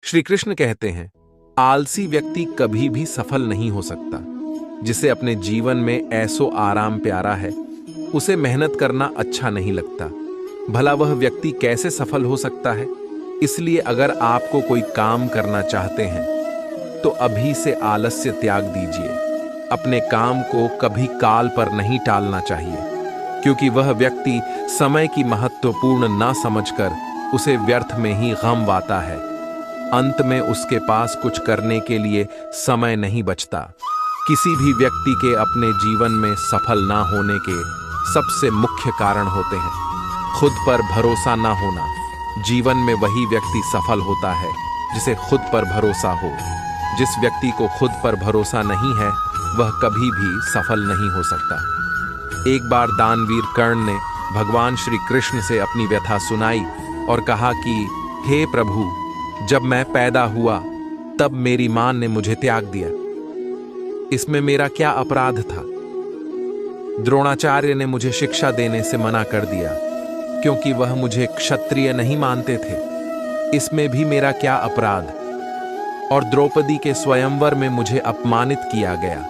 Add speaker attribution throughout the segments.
Speaker 1: श्री कृष्ण कहते हैं, आलसी व्यक्ति कभी भी सफल नहीं हो सकता। जिसे अपने जीवन में ऐसो आराम प्यारा है, उसे मेहनत करना अच्छा नहीं लगता। भला वह व्यक्ति कैसे सफल हो सकता है? इसलिए अगर आपको कोई काम करना चाहते हैं तो अभी से आलस्य त्याग दीजिए। अपने काम को कभी काल पर नहीं टालना चाहिए, क्योंकि वह व्यक्ति समय की महत्वपूर्ण ना समझकर उसे व्यर्थ में ही गम वाता है। अंत में उसके पास कुछ करने के लिए समय नहीं बचता। किसी भी व्यक्ति के अपने जीवन में सफल ना होने के सबसे मुख्य कारण होते हैं खुद पर भरोसा ना होना। जीवन में वही व्यक्ति सफल होता है जिसे खुद पर भरोसा हो। जिस व्यक्ति को खुद पर भरोसा नहीं है, वह कभी भी सफल नहीं हो सकता। एक बार दानवीर कर्ण ने भगवान श्री कृष्ण से अपनी व्यथा सुनाई और कहा कि हे प्रभु, जब मैं पैदा हुआ तब मेरी मां ने मुझे त्याग दिया। इसमें मेरा क्या अपराध था? द्रोणाचार्य ने मुझे शिक्षा देने से मना कर दिया क्योंकि वह मुझे क्षत्रिय नहीं मानते थे। इसमें भी मेरा क्या अपराध? और द्रौपदी के स्वयंवर में मुझे अपमानित किया गया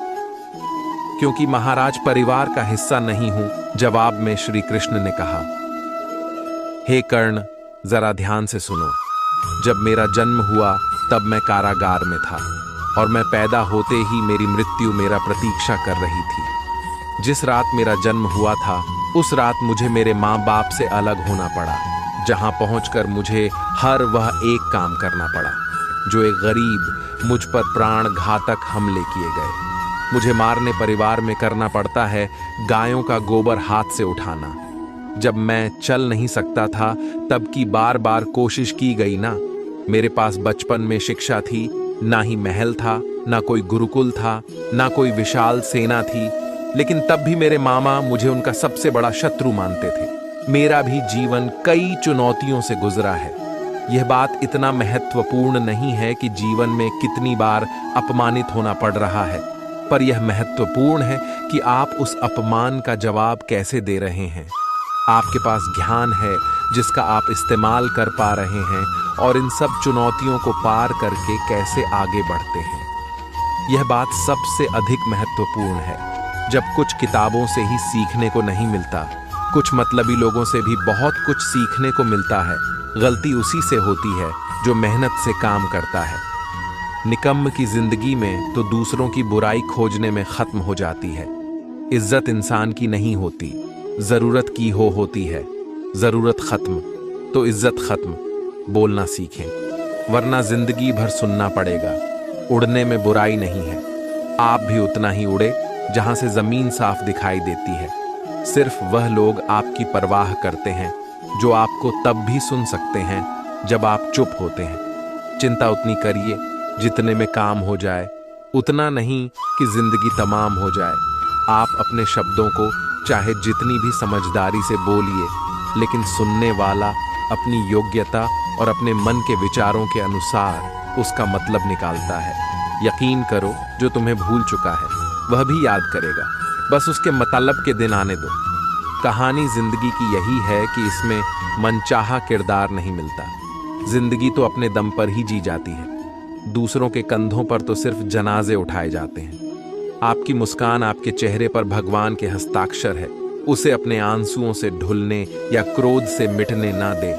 Speaker 1: क्योंकि महाराज परिवार का हिस्सा नहीं हूं। जवाब में श्री कृष्ण ने कहा, हे कर्ण, जरा ध्यान से सुनो। जब मेरा जन्म हुआ तब मैं कारागार में था और मैं पैदा होते ही मेरी मृत्यु मेरा प्रतीक्षा कर रही थी। जिस रात मेरा जन्म हुआ था उस रात मुझे मेरे माँ बाप से अलग होना पड़ा, जहां पहुंचकर मुझे हर वह एक काम करना पड़ा जो एक गरीब मुझ पर प्राण घातक हमले किए गए। मुझे मारने परिवार में करना पड़ता है गायों का गोबर हाथ से उठाना। जब मैं चल नहीं सकता था तब की बार बार कोशिश की गई ना। मेरे पास बचपन में शिक्षा थी, ना ही महल था, ना कोई गुरुकुल था, ना कोई विशाल सेना थी, लेकिन तब भी मेरे मामा मुझे उनका सबसे बड़ा शत्रु मानते थे। मेरा भी जीवन कई चुनौतियों से गुजरा है। यह बात इतना महत्वपूर्ण नहीं है कि जीवन में कितनी बार अपमानित होना पड़ रहा है, पर यह महत्वपूर्ण है कि आप उस अपमान का जवाब कैसे दे रहे हैं। आपके पास ज्ञान है जिसका आप इस्तेमाल कर पा रहे हैं और इन सब चुनौतियों को पार करके कैसे आगे बढ़ते हैं। यह बात सबसे अधिक महत्वपूर्ण है। जब कुछ किताबों से ही सीखने को नहीं मिलता, कुछ मतलबी लोगों से भी बहुत कुछ सीखने को मिलता है। गलती उसी से होती है जो मेहनत से काम करता है। निकम्म की जिंदगी में तो दूसरों की बुराई खोजने में खत्म हो जाती है। इज्जत इंसान की नहीं होती, जरूरत की होती है। जरूरत खत्म तो इज्जत खत्म। बोलना सीखें, वरना जिंदगी भर सुनना पड़ेगा। उड़ने में बुराई नहीं है। आप भी उतना ही उड़े जहां से जमीन साफ दिखाई देती है। सिर्फ वह लोग आपकी परवाह करते हैं जो आपको तब भी सुन सकते हैं जब आप चुप होते हैं। चिंता उतनी करिए जितने में काम हो जाए, उतना नहीं कि जिंदगी तमाम हो जाए। आप अपने शब्दों को चाहे जितनी भी समझदारी से बोलिए, लेकिन सुनने वाला अपनी योग्यता और अपने मन के विचारों के अनुसार उसका मतलब निकालता है। यकीन करो, जो तुम्हें भूल चुका है वह भी याद करेगा, बस उसके मतलब के दिन आने दो। कहानी जिंदगी की यही है कि इसमें मनचाहा किरदार नहीं मिलता। जिंदगी तो अपने दम पर ही जी जाती है। दूसरों के कंधों पर तो सिर्फ जनाजे उठाए जाते हैं। आपकी मुस्कान आपके चेहरे पर भगवान के हस्ताक्षर है। उसे अपने आंसुओं से ढुलने या क्रोध से मिटने ना दे।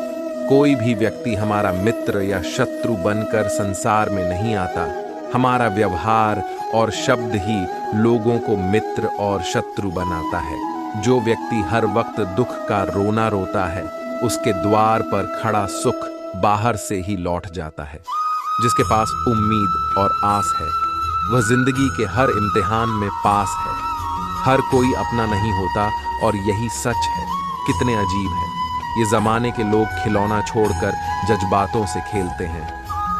Speaker 1: कोई भी व्यक्ति हमारा मित्र या शत्रु बनकर संसार में नहीं आता। हमारा व्यवहार और शब्द ही लोगों को मित्र और शत्रु बनाता है। जो व्यक्ति हर वक्त दुख का रोना रोता है, उसके द्वार पर खड़ा सुख बाहर से ही लौट जाता है। जिसके पास उम्मीद और आस है, वह जिंदगी के हर इम्तिहान में पास है। हर कोई अपना नहीं होता और यही सच है। कितने अजीब है, ये जमाने के लोग खिलौना छोड़कर जज्बातों से खेलते हैं।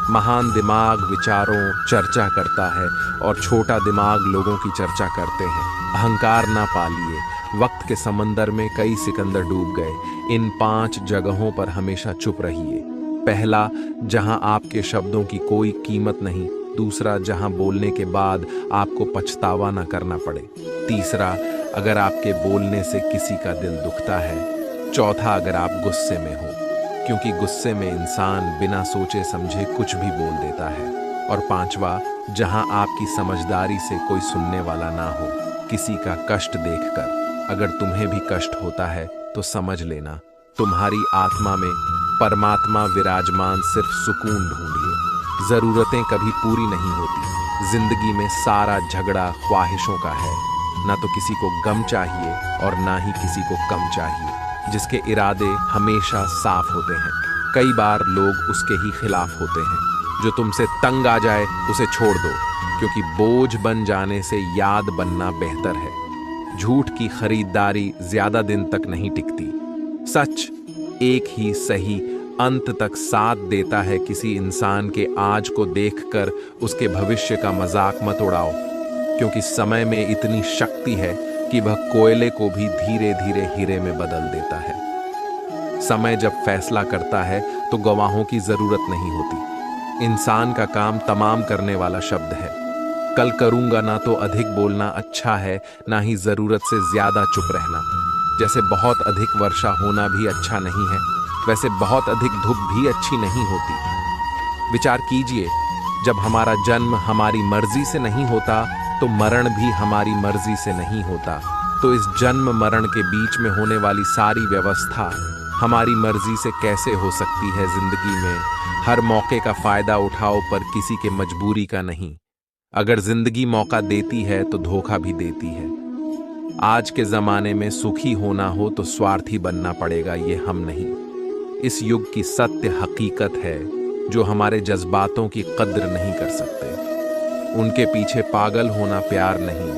Speaker 1: महान दिमाग विचारों चर्चा करता है और छोटा दिमाग लोगों की चर्चा करते हैं। अहंकार ना पालिए। वक्त के समंदर में कई सिकंदर डूब गए। इन 5 जगहों पर हमेशा चुप रहिए। पहला, जहां आपके शब्दों की कोई कीमत नहीं। दूसरा, जहां बोलने के बाद आपको पछतावा ना करना पड़े। तीसरा, अगर आपके बोलने से किसी का दिल दुखता है। चौथा, अगर आप गुस्से में हो, क्योंकि गुस्से में इंसान बिना सोचे समझे कुछ भी बोल देता है। और पांचवा, जहां आपकी समझदारी से कोई सुनने वाला ना हो, किसी का कष्ट देखकर अगर तुम्हें भी कष्ट होता है तो समझ लेना तुम्हारी आत्मा में परमात्मा विराजमान, सिर्फ सुकून ढूंढिए। जरूरतें कभी पूरी नहीं होती। जिंदगी में सारा झगड़ा ख्वाहिशों का है। ना तो किसी को गम चाहिए और ना ही किसी को कम चाहिए। जिसके इरादे हमेशा साफ होते हैं, कई बार लोग उसके ही खिलाफ होते हैं। जो तुमसे तंग आ जाए उसे छोड़ दो, क्योंकि बोझ बन जाने से याद बनना बेहतर है। झूठ की खरीदारी ज्यादा दिन तक नहीं टिकती। सच एक ही सही अंत तक साथ देता है। किसी इंसान के आज को देखकर उसके भविष्य का मजाक मत उड़ाओ, क्योंकि समय में इतनी शक्ति है कि वह कोयले को भी धीरे धीरे हीरे में बदल देता है। समय जब फैसला करता है तो गवाहों की जरूरत नहीं होती। इंसान का काम तमाम करने वाला शब्द है। कल करूंगा ना तो अधिक बोलना अच्छा है, ना ही जरूरत से ज्यादा चुप रहना। जैसे बहुत अधिक वर्षा होना भी अच्छा नहीं है, वैसे बहुत अधिक धूप भी अच्छी नहीं होती। विचार कीजिए, जब हमारा जन्म हमारी मर्जी से नहीं होता तो मरण भी हमारी मर्जी से नहीं होता। तो इस जन्म मरण के बीच में होने वाली सारी व्यवस्था हमारी मर्जी से कैसे हो सकती है? जिंदगी में हर मौके का फायदा उठाओ, पर किसी के मजबूरी का नहीं। अगर जिंदगी मौका देती है तो धोखा भी देती है। आज के जमाने में सुखी होना हो तो स्वार्थी बनना पड़ेगा, ये हम नहीं। इस युग की सत्य हकीकत है, जो हमारे जज्बातों की कद्र नहीं कर सकते। उनके पीछे पागल होना प्यार नहीं,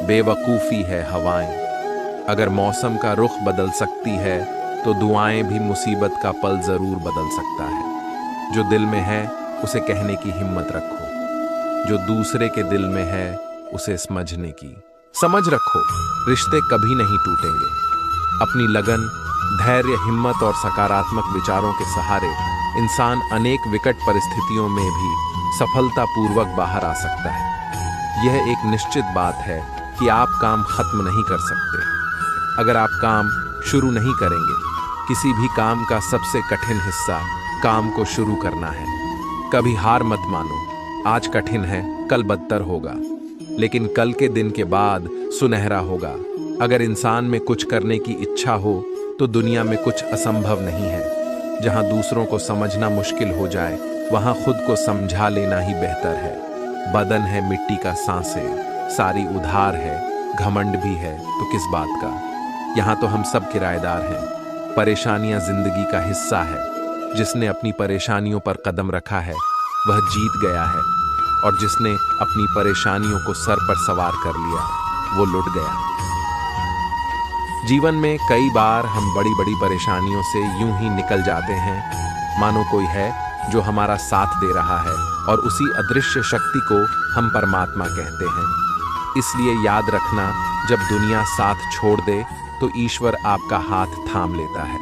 Speaker 1: बेवकूफ़ी है हवाएं। अगर मौसम का रुख बदल सकती है तो दुआएं भी मुसीबत का पल जरूर बदल सकता है। जो दिल में है उसे कहने की हिम्मत रखो, जो दूसरे के दिल में है उसे समझने की समझ रखो। रिश्ते कभी नहीं टूटेंगे। अपनी लगन, धैर्य, हिम्मत और सकारात्मक विचारों के सहारे इंसान अनेक विकट परिस्थितियों में भी सफलतापूर्वक बाहर आ सकता है। यह एक निश्चित बात है कि आप काम खत्म नहीं कर सकते अगर आप काम शुरू नहीं करेंगे। किसी भी काम का सबसे कठिन हिस्सा काम को शुरू करना है। कभी हार मत मानो। आज कठिन है, कल बदतर होगा, लेकिन कल के दिन के बाद सुनहरा होगा। अगर इंसान में कुछ करने की इच्छा हो तो दुनिया में कुछ असंभव नहीं है। जहां दूसरों को समझना मुश्किल हो जाए, वहां खुद को समझा लेना ही बेहतर है। बदन है मिट्टी का सांसें, सारी उधार है, घमंड भी है तो किस बात का। यहाँ तो हम सब किराएदार हैं। परेशानियां जिंदगी का हिस्सा है। जिसने अपनी परेशानियों पर कदम रखा है वह जीत गया है, और जिसने अपनी परेशानियों को सर पर सवार कर लिया वो लुट गया। जीवन में कई बार हम बड़ी बड़ी परेशानियों से यूं ही निकल जाते हैं, मानो कोई है जो हमारा साथ दे रहा है, और उसी अदृश्य शक्ति को हम परमात्मा कहते हैं। इसलिए याद रखना, जब दुनिया साथ छोड़ दे तो ईश्वर आपका हाथ थाम लेता है।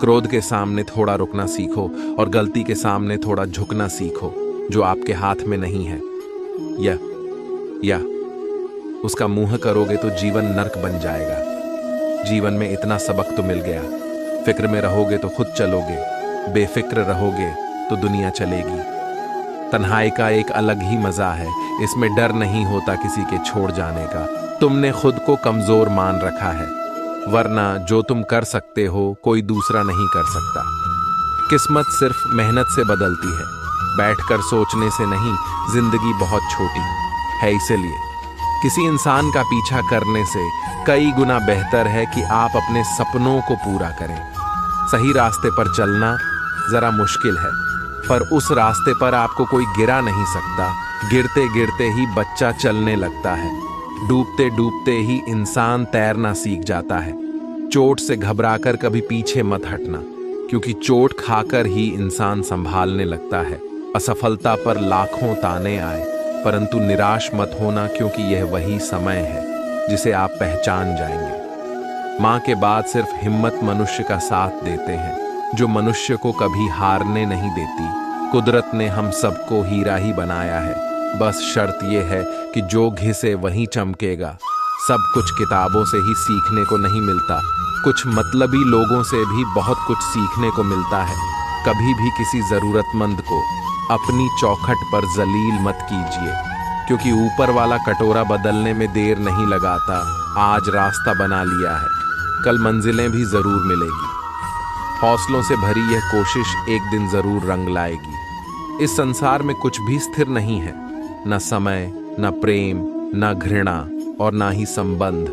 Speaker 1: क्रोध के सामने थोड़ा रुकना सीखो और गलती के सामने थोड़ा झुकना सीखो। जो आपके हाथ में नहीं है या उसका मुंह करोगे तो जीवन नर्क बन जाएगा। जीवन में इतना सबक तो मिल गया। फिक्र में रहोगे तो खुद चलोगे, बेफिक्र रहोगे तो दुनिया चलेगी। तन्हाई का एक अलग ही मजा है। इसमें डर नहीं होता किसी के छोड़ जाने का। तुमने खुद को कमजोर मान रखा है, वरना जो तुम कर सकते हो कोई दूसरा नहीं कर सकता। किस्मत सिर्फ मेहनत से बदलती है, बैठकर सोचने से नहीं। जिंदगी बहुत छोटी है, इसीलिए किसी इंसान का पीछा करने से कई गुना बेहतर है कि आप अपने सपनों को पूरा करें। सही रास्ते पर चलना जरा मुश्किल है, पर उस रास्ते पर आपको कोई गिरा नहीं सकता। गिरते गिरते ही बच्चा चलने लगता है, डूबते डूबते ही इंसान तैरना सीख जाता है। चोट से घबराकर कभी पीछे मत हटना, क्योंकि चोट खाकर ही इंसान संभालने लगता है। असफलता पर लाखों ताने आए, परंतु निराश मत होना, क्योंकि यह वही समय है जिसे आप पहचान जाएंगे। माँ के बाद सिर्फ हिम्मत मनुष्य का साथ देते हैं, जो मनुष्य को कभी हारने नहीं देती। कुदरत ने हम सबको हीरा ही बनाया है, बस शर्त यह है कि जो घिसे वहीं चमकेगा। सब कुछ किताबों से ही सीखने को नहीं मिलता, कुछ मतलबी लोगों से भी बहुत कुछ सीखने को मिलता है। कभी भी किसी जरूरतमंद को अपनी चौखट पर जलील मत कीजिए, क्योंकि ऊपर वाला कटोरा बदलने में देर नहीं लगाता। आज रास्ता बना लिया है, कल मंजिलें भी जरूर मिलेगी। हौसलों से भरी यह कोशिश एक दिन जरूर रंग लाएगी। इस संसार में कुछ भी स्थिर नहीं है, न समय, न प्रेम, न घृणा और ना ही संबंध।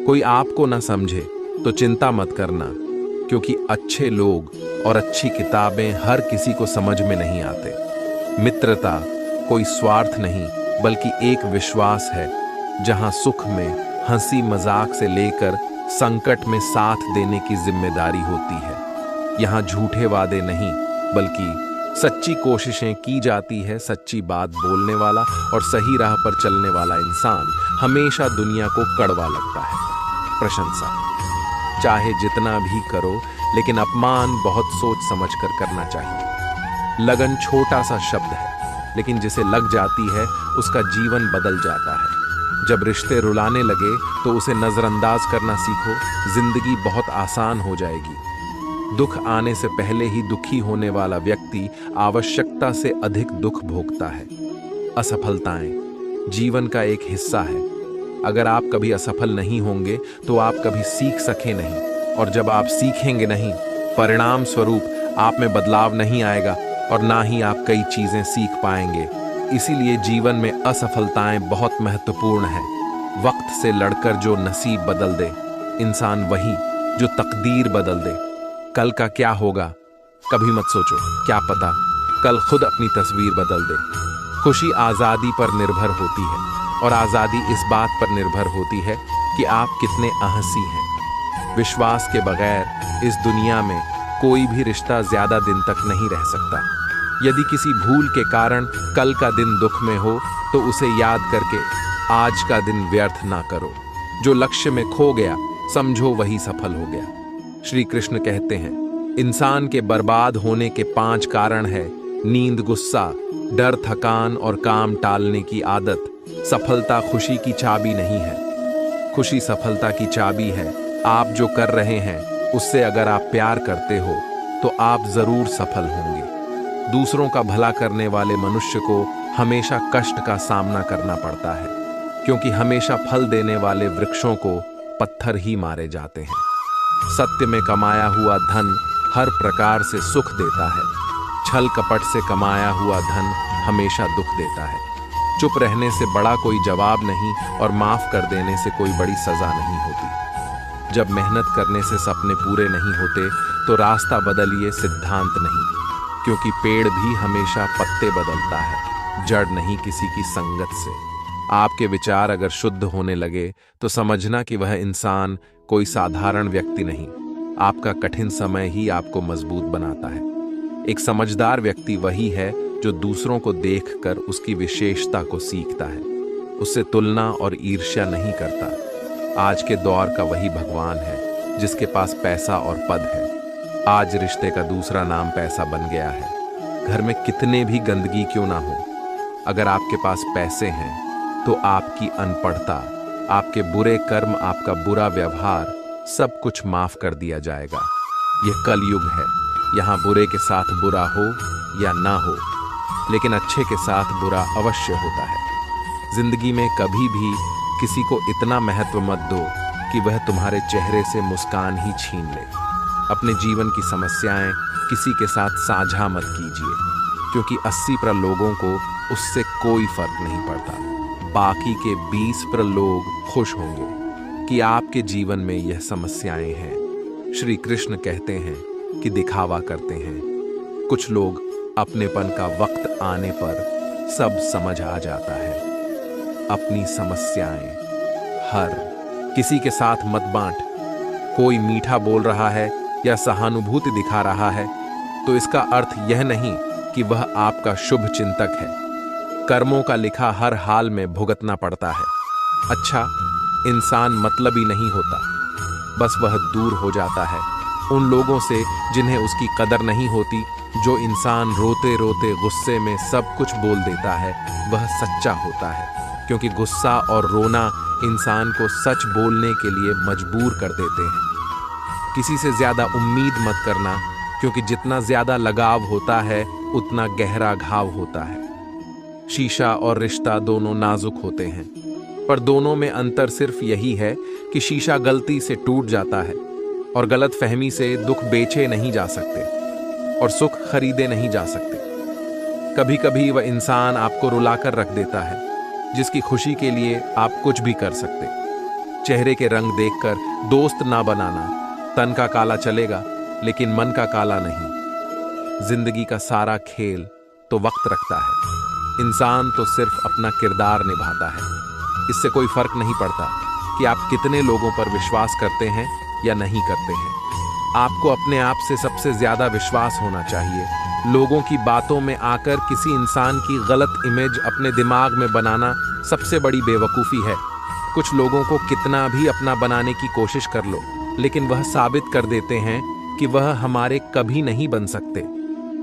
Speaker 1: कोई आपको ना समझे तो चिंता मत करना, क्योंकि अच्छे लोग और अच्छी किताबें हर किसी को समझ में नहीं आते। मित्रता कोई स्वार्थ नहीं बल्कि एक विश्वास है, जहां सुख में हंसी मजाक से लेकर संकट में साथ देने की जिम्मेदारी होती है। यहाँ झूठे वादे नहीं बल्कि सच्ची कोशिशें की जाती है। सच्ची बात बोलने वाला और सही राह पर चलने वाला इंसान हमेशा दुनिया को कड़वा लगता है। प्रशंसा चाहे जितना भी करो, लेकिन अपमान बहुत सोच समझ कर करना चाहिए। लगन छोटा सा शब्द है, लेकिन जिसे लग जाती है उसका जीवन बदल जाता है। जब रिश्ते रुलाने लगे तो उसे नजरअंदाज करना सीखो, जिंदगी बहुत आसान हो जाएगी। दुख आने से पहले ही दुखी होने वाला व्यक्ति आवश्यकता से अधिक दुख भोगता है। असफलताएं जीवन का एक हिस्सा है। अगर आप कभी असफल नहीं होंगे तो आप कभी सीख सके नहीं, और जब आप सीखेंगे नहीं, परिणाम स्वरूप आप में बदलाव नहीं आएगा और ना ही आप कई चीजें सीख पाएंगे। इसीलिए जीवन में असफलताएं बहुत महत्वपूर्ण हैं। वक्त से लड़कर जो नसीब बदल दे, इंसान वही जो तकदीर बदल दे। कल का क्या होगा कभी मत सोचो, क्या पता कल खुद अपनी तस्वीर बदल दे। खुशी आज़ादी पर निर्भर होती है, और आज़ादी इस बात पर निर्भर होती है कि आप कितने आहसी हैं। विश्वास के बगैर इस दुनिया में कोई भी रिश्ता ज्यादा दिन तक नहीं रह सकता। यदि किसी भूल के कारण कल का दिन दुख में हो तो उसे याद करके आज का दिन व्यर्थ ना करो। जो लक्ष्य में खो गया समझो वही सफल हो गया। श्री कृष्ण कहते हैं, इंसान के बर्बाद होने के 5 कारण है: नींद, गुस्सा, डर, थकान और काम टालने की आदत। सफलता खुशी की चाबी नहीं है, खुशी सफलता की चाबी है। आप जो कर रहे हैं उससे अगर आप प्यार करते हो तो आप जरूर सफल होंगे। दूसरों का भला करने वाले मनुष्य को हमेशा कष्ट का सामना करना पड़ता है, क्योंकि हमेशा फल देने वाले वृक्षों को पत्थर ही मारे जाते हैं। सत्य में कमाया हुआ धन हर प्रकार से सुख देता है, छल कपट से कमाया हुआ धन हमेशा दुख देता है। चुप रहने से बड़ा कोई जवाब नहीं और माफ कर देने से कोई बड़ी सजा नहीं होती। जब मेहनत करने से सपने पूरे नहीं होते तो रास्ता बदलिए, सिद्धांत नहीं, क्योंकि पेड़ भी हमेशा पत्ते बदलता है, जड़ नहीं किसी की संगत से। आपके विचार अगर शुद्ध होने लगे तो समझना कि वह इंसान कोई साधारण व्यक्ति नहीं, आपका कठिन समय ही आपको मजबूत बनाता है। एक समझदार व्यक्ति वही है जो दूसरों को देखकर उसकी विशेषता को सीखता है, उससे तुलना और ईर्ष्या नहीं करता। आज के दौर का वही भगवान है जिसके पास पैसा और पद है। आज रिश्ते का दूसरा नाम पैसा बन गया है। घर में कितने भी गंदगी क्यों ना हो, अगर आपके पास पैसे हैं तो आपकी अनपढ़ता, आपके बुरे कर्म, आपका बुरा व्यवहार सब कुछ माफ कर दिया जाएगा। यह कलयुग है, यहाँ बुरे के साथ बुरा हो या ना हो, लेकिन अच्छे के साथ बुरा अवश्य होता है। जिंदगी में कभी भी किसी को इतना महत्व मत दो कि वह तुम्हारे चेहरे से मुस्कान ही छीन ले। अपने जीवन की समस्याएं किसी के साथ साझा मत कीजिए, क्योंकि 80% लोगों को उससे कोई फर्क नहीं पड़ता। बाकी के 20% लोग खुश होंगे कि आपके जीवन में यह समस्याएं हैं। श्री कृष्ण कहते हैं कि दिखावा करते हैं। कुछ लोग अपनेपन का वक्त आने पर सब समझ आ जाता है। अपनी समस्याएं हर किसी के साथ मत बांट। कोई मीठा बोल रहा है या सहानुभूति दिखा रहा है तो इसका अर्थ यह नहीं कि वह आपका शुभ चिंतक है। कर्मों का लिखा हर हाल में भुगतना पड़ता है। अच्छा इंसान मतलबी नहीं होता, बस वह दूर हो जाता है उन लोगों से जिन्हें उसकी कदर नहीं होती। जो इंसान रोते रोते गुस्से में सब कुछ बोल देता है वह सच्चा होता है, क्योंकि गुस्सा और रोना इंसान को सच बोलने के लिए मजबूर कर देते हैं। किसी से ज्यादा उम्मीद मत करना, क्योंकि जितना ज्यादा लगाव होता है उतना गहरा घाव होता है। शीशा और रिश्ता दोनों नाजुक होते हैं, पर दोनों में अंतर सिर्फ यही है कि शीशा गलती से टूट जाता है और गलत फहमी से दुख बेचे नहीं जा सकते और सुख खरीदे नहीं जा सकते। कभी कभी वह इंसान आपको रुलाकर रख देता है जिसकी खुशी के लिए आप कुछ भी कर सकते। चेहरे के रंग देखकर दोस्त ना बनाना। तन का काला चलेगा लेकिन मन का काला नहीं। जिंदगी का सारा खेल तो वक्त रखता है, इंसान तो सिर्फ अपना किरदार निभाता है। इससे कोई फर्क नहीं पड़ता कि आप कितने लोगों पर विश्वास करते हैं या नहीं करते हैं। आपको अपने आप से सबसे ज्यादा विश्वास होना चाहिए। लोगों की बातों में आकर किसी इंसान की गलत इमेज अपने दिमाग में बनाना सबसे बड़ी बेवकूफ़ी है। कुछ लोगों को कितना भी अपना बनाने की कोशिश कर लो, लेकिन वह साबित कर देते हैं कि वह हमारे कभी नहीं बन सकते।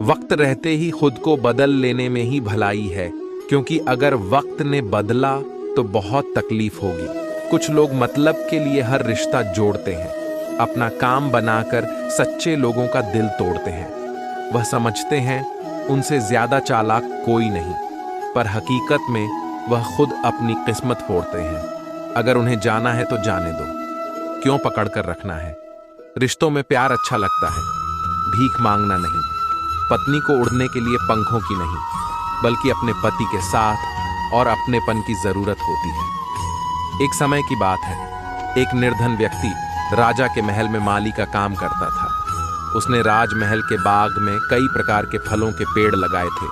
Speaker 1: वक्त रहते ही खुद को बदल लेने में ही भलाई है, क्योंकि अगर वक्त ने बदला तो बहुत तकलीफ होगी। कुछ लोग मतलब के लिए हर रिश्ता जोड़ते हैं, अपना काम बनाकर सच्चे लोगों का दिल तोड़ते हैं। वह समझते हैं उनसे ज्यादा चालाक कोई नहीं, पर हकीकत में वह खुद अपनी किस्मत फोड़ते हैं। अगर उन्हें जाना है तो जाने दो, क्यों पकड़ कर रखना है। रिश्तों में प्यार अच्छा लगता है, भीख मांगना नहीं। पत्नी को उड़ने के लिए पंखों की नहीं, बल्कि अपने पति के साथ और अपनेपन की जरूरत होती है। एक समय की बात है, एक निर्धन व्यक्ति राजा के महल में माली का काम करता था। उसने राजमहल के बाग में कई प्रकार के फलों के पेड़ लगाए थे।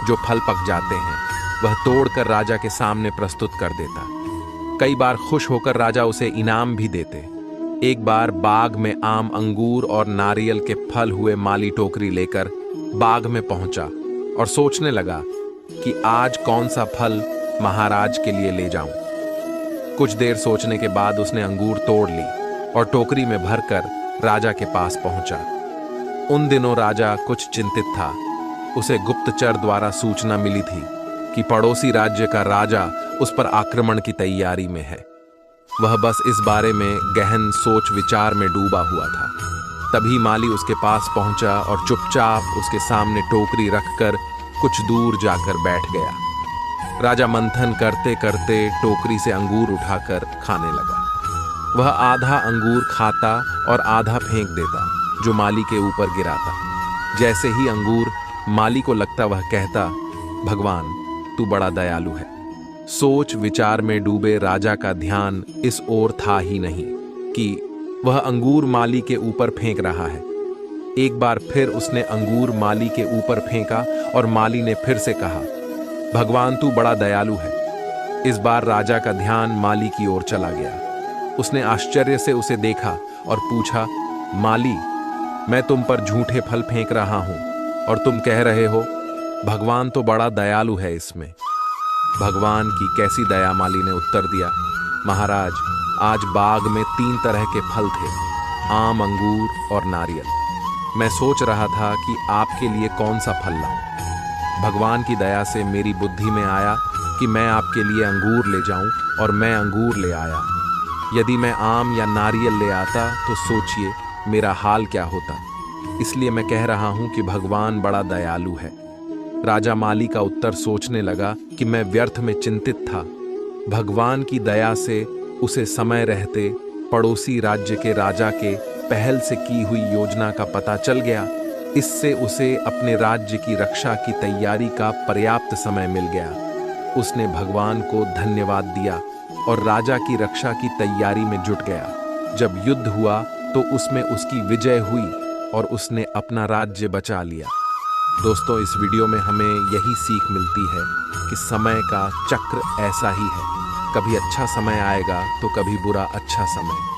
Speaker 1: जो फल पक जाते हैं वह तोड़कर राजा के सामने प्रस्तुत कर देता। कई बार खुश होकर राजा उसे इनाम भी देते। एक बार बाग में आम, अंगूर और नारियल के फल हुए माली टोकरी लेकर बाग में पहुंचा और सोचने लगा कि आज कौन सा फल महाराज के लिए ले जाऊं। कुछ देर सोचने के बाद उसने अंगूर तोड़ ली और टोकरी में भरकर राजा के पास पहुंचा। उन दिनों राजा कुछ चिंतित था। उसे गुप्तचर द्वारा सूचना मिली थी कि पड़ोसी राज्य का राजा उस पर आक्रमण की तैयारी में है। वह बस इस बारे में गहन सोच विचार में डूबा हुआ था। तभी माली उसके पास पहुंचा और चुपचाप उसके सामने टोकरी रखकर कुछ दूर जाकर बैठ गया। राजा मंथन करते करते टोकरी से अंगूर उठाकर खाने लगा। वह आधा अंगूर खाता और आधा फेंक देता, जो माली के ऊपर गिराता। जैसे ही अंगूर माली को लगता, वह कहता, भगवान तू बड़ा दयालु है। सोच विचार में डूबे राजा का ध्यान इस ओर था ही नहीं कि वह अंगूर माली के ऊपर फेंक रहा है। एक बार फिर उसने अंगूर माली के ऊपर फेंका और माली ने फिर से कहा, भगवान तू बड़ा दयालु है। इस बार राजा का ध्यान माली की ओर चला गया। उसने आश्चर्य से उसे देखा और पूछा, माली मैं तुम पर झूठे फल फेंक रहा हूं और तुम कह रहे हो भगवान तो बड़ा दयालु है इसमें। भगवान की कैसी दया, माली ने उत्तर दिया, महाराज आज बाग में 3 तरह के फल थे, आम, अंगूर और नारियल। मैं सोच रहा था कि आपके लिए कौन सा फल लाऊं। भगवान की दया से मेरी बुद्धि में आया कि मैं आपके लिए अंगूर ले जाऊं और मैं अंगूर ले आया। यदि मैं आम या नारियल ले आता तो सोचिए मेरा हाल क्या होता। इसलिए मैं कह रहा हूं कि भगवान बड़ा दयालु है। राजा माली का उत्तर सोचने लगा कि मैं व्यर्थ में चिंतित था। भगवान की दया से उसे समय रहते पड़ोसी राज्य के राजा के पहल से की हुई योजना का पता चल गया। इससे उसे अपने राज्य की रक्षा की तैयारी का पर्याप्त समय मिल गया। उसने भगवान को धन्यवाद दिया और राजा की रक्षा की तैयारी में जुट गया। जब युद्ध हुआ तो उसमें उसकी विजय हुई और उसने अपना राज्य बचा लिया। दोस्तों, इस वीडियो में हमें यही सीख मिलती है कि समय का चक्र ऐसा ही है। कभी अच्छा समय आएगा तो कभी बुरा अच्छा समय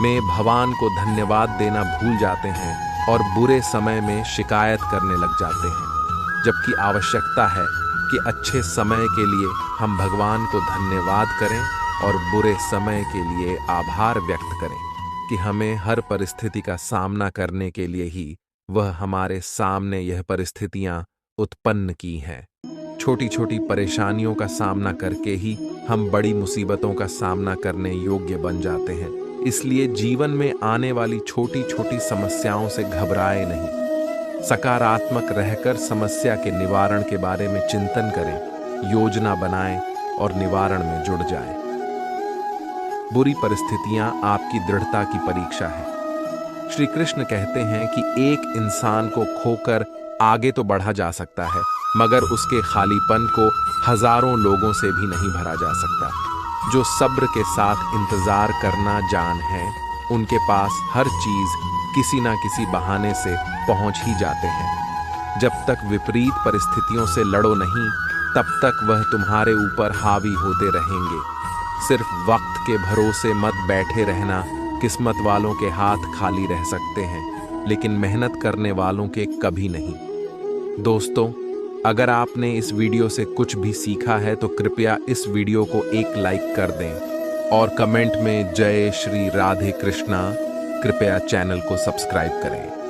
Speaker 1: में भगवान को धन्यवाद देना भूल जाते हैं और बुरे समय में शिकायत करने लग जाते हैं, जबकि आवश्यकता है कि अच्छे समय के लिए हम भगवान को धन्यवाद करें और बुरे समय के लिए आभार व्यक्त करें कि हमें हर परिस्थिति का सामना करने के लिए ही वह हमारे सामने यह परिस्थितियां उत्पन्न की हैं। छोटी छोटी परेशानियों का सामना करके ही हम बड़ी मुसीबतों का सामना करने योग्य बन जाते हैं। इसलिए जीवन में आने वाली छोटी छोटी समस्याओं से घबराए नहीं। सकारात्मक रहकर समस्या के निवारण के बारे में चिंतन करें, योजना बनाएं और निवारण में जुड़ जाएं। बुरी परिस्थितियां आपकी दृढ़ता की परीक्षा है। श्री कृष्ण कहते हैं कि एक इंसान को खोकर आगे तो बढ़ा जा सकता है, मगर उसके खालीपन को हजारों लोगों से भी नहीं भरा जा सकता। जो सब्र के साथ इंतजार करना जान है, उनके पास हर चीज किसी ना किसी बहाने से पहुंच ही जाते हैं। जब तक विपरीत परिस्थितियों से लड़ो नहीं, तब तक वह तुम्हारे ऊपर हावी होते रहेंगे। सिर्फ वक्त के भरोसे मत बैठे रहना। किस्मत वालों के हाथ खाली रह सकते हैं, लेकिन मेहनत करने वालों के कभी नहीं। दोस्तों, अगर आपने इस वीडियो से कुछ भी सीखा है तो कृपया इस वीडियो को एक लाइक कर दें और कमेंट में जय श्री राधे कृष्णा कृपया चैनल को सब्सक्राइब करें।